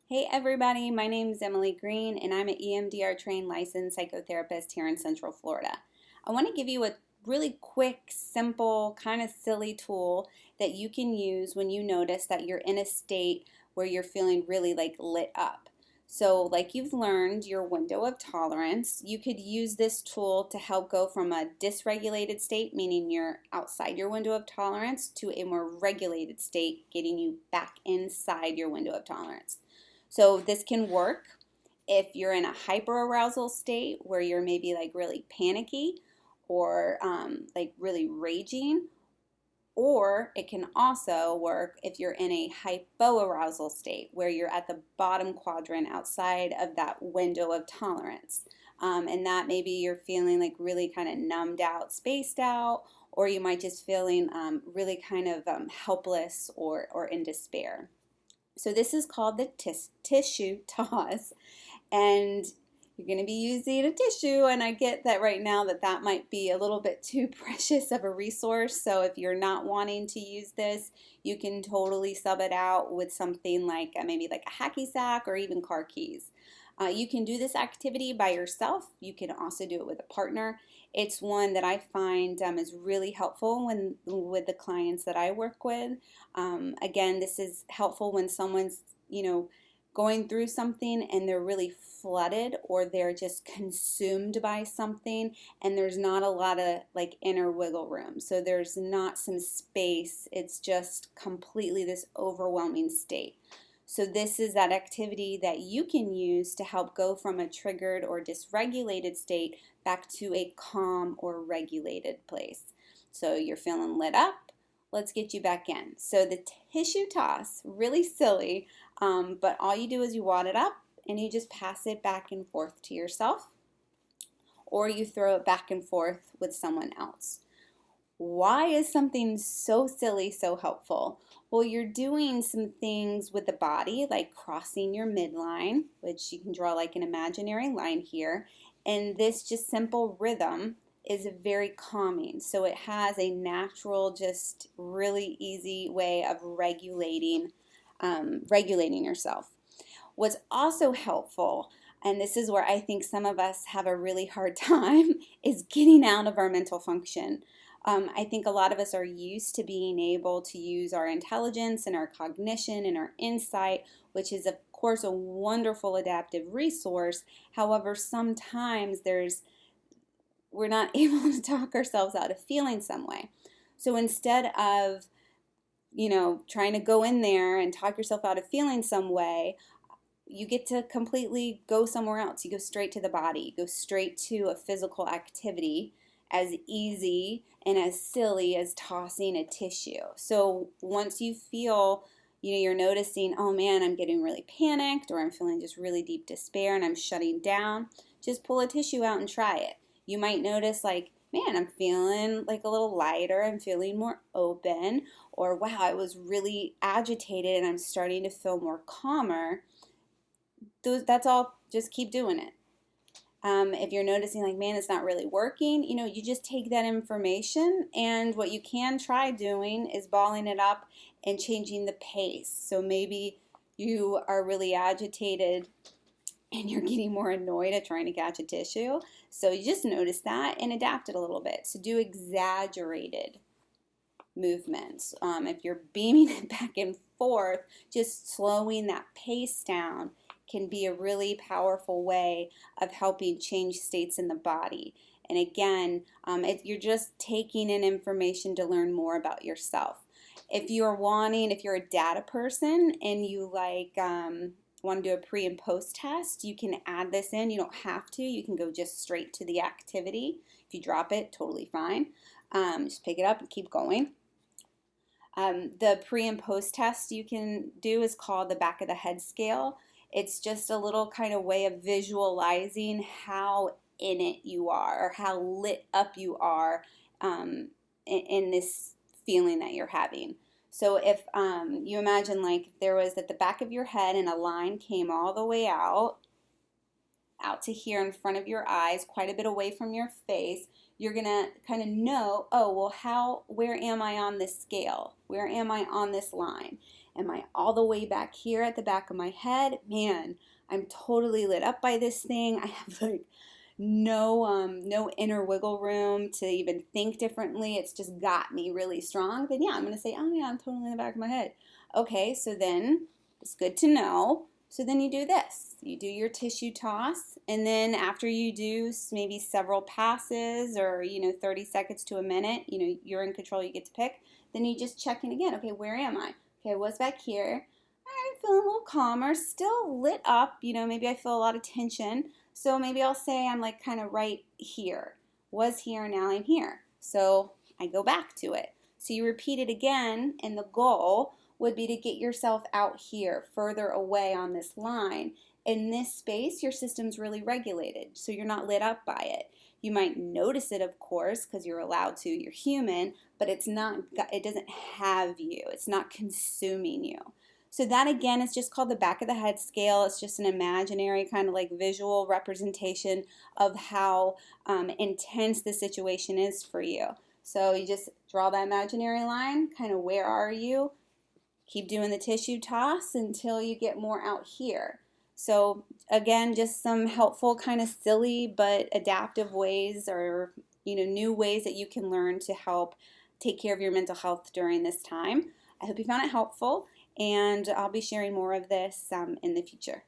Hey everybody, my name is Emily Green and I'm an EMDR trained licensed psychotherapist here in Central Florida. I want to give you a really quick, simple, kind of silly tool that you can use when you notice that you're in a state where you're feeling really lit up. So like you've learned your window of tolerance, you could use this tool to help go from a dysregulated state, meaning you're outside your window of tolerance, to a more regulated state, getting you back inside your window of tolerance. So this can work if you're in a hyperarousal state where you're maybe really panicky or really raging, or it can also work if you're in a hypoarousal state where you're at the bottom quadrant outside of that window of tolerance. And that maybe you're feeling really kind of numbed out, spaced out, or you might just feeling really kind of helpless or in despair. So this is called the tissue toss, and you're going to be using a tissue, and I get that right now that might be a little bit too precious of a resource. So if you're not wanting to use this, you can totally sub it out with something like maybe like a hacky sack or even car keys. You can do this activity by yourself. You can also do it with a partner. It's one that I find is really helpful with the clients that I work with. Again, this is helpful when someone's, going through something and they're really flooded or they're just consumed by something and there's not a lot of inner wiggle room. So there's not some space. It's just completely this overwhelming state. So this is that activity that you can use to help go from a triggered or dysregulated state back to a calm or regulated place. So you're feeling lit up. Let's get you back in. So the tissue toss, really silly, but all you do is you wad it up and you just pass it back and forth to yourself, or you throw it back and forth with someone else. Why is something so silly so helpful? Well, you're doing some things with the body, like crossing your midline, which you can draw like an imaginary line here. And this just simple rhythm is very calming. So it has a natural, just really easy way of regulating yourself. What's also helpful, and this is where I think some of us have a really hard time, is getting out of our mental function. I think a lot of us are used to being able to use our intelligence and our cognition and our insight, which is, of course, a wonderful adaptive resource. However, sometimes we're not able to talk ourselves out of feeling some way. So instead of, trying to go in there and talk yourself out of feeling some way, you get to completely go somewhere else. You go straight to the body, you go straight to a physical activity, as easy and as silly as tossing a tissue. So once you feel, you're noticing, oh man, I'm getting really panicked, or I'm feeling just really deep despair and I'm shutting down, just pull a tissue out and try it. You might notice man, I'm feeling a little lighter, I'm feeling more open, or wow, I was really agitated and I'm starting to feel more calmer. That's all, just keep doing it. If you're noticing man, it's not really working, you just take that information, and what you can try doing is balling it up and changing the pace. So maybe you are really agitated and you're getting more annoyed at trying to catch a tissue. So you just notice that and adapt it a little bit. So do exaggerated movements. If you're beaming it back and forth, just slowing that pace down can be a really powerful way of helping change states in the body. And again, you're just taking in information to learn more about yourself. If you're a data person and you want to do a pre and post test, you can add this in. You don't have to. You can go just straight to the activity. If you drop it, totally fine. Just pick it up and keep going. The pre and post test you can do is called the back of the head scale. It's just a little kind of way of visualizing how in it you are, or how lit up you are in this feeling that you're having. So if you imagine there was at the back of your head and a line came all the way out to here in front of your eyes, quite a bit away from your face, you're going to kind of know, oh, well, where am I on this scale? Where am I on this line? Am I all the way back here at the back of my head? Man, I'm totally lit up by this thing. I have like no inner wiggle room to even think differently. It's just got me really strong. Then yeah, I'm gonna say, oh yeah, I'm totally in the back of my head. Okay, so then it's good to know. So then you do this. You do your tissue toss, and then after you do maybe several passes or 30 seconds to a minute, you're in control, you get to pick. Then you just check in again. Okay, where am I? Okay, I was back here. I'm feeling a little calmer, still lit up, maybe I feel a lot of tension. So maybe I'll say I'm like kind of right here. Was here, now I'm here. So I go back to it. So you repeat it again, and the goal would be to get yourself out here, further away on this line. In this space, your system's really regulated, so you're not lit up by it. You might notice it, of course, because you're allowed to, you're human, but it doesn't have you. It's not consuming you. So that again is just called the back of the head scale. It's just an imaginary kind of like visual representation of how intense the situation is for you. So you just draw that imaginary line, kind of where are you? Keep doing the tissue toss until you get more out here. So again, just some helpful kind of silly but adaptive ways or new ways that you can learn to help take care of your mental health during this time. I hope you found it helpful, and I'll be sharing more of this in the future.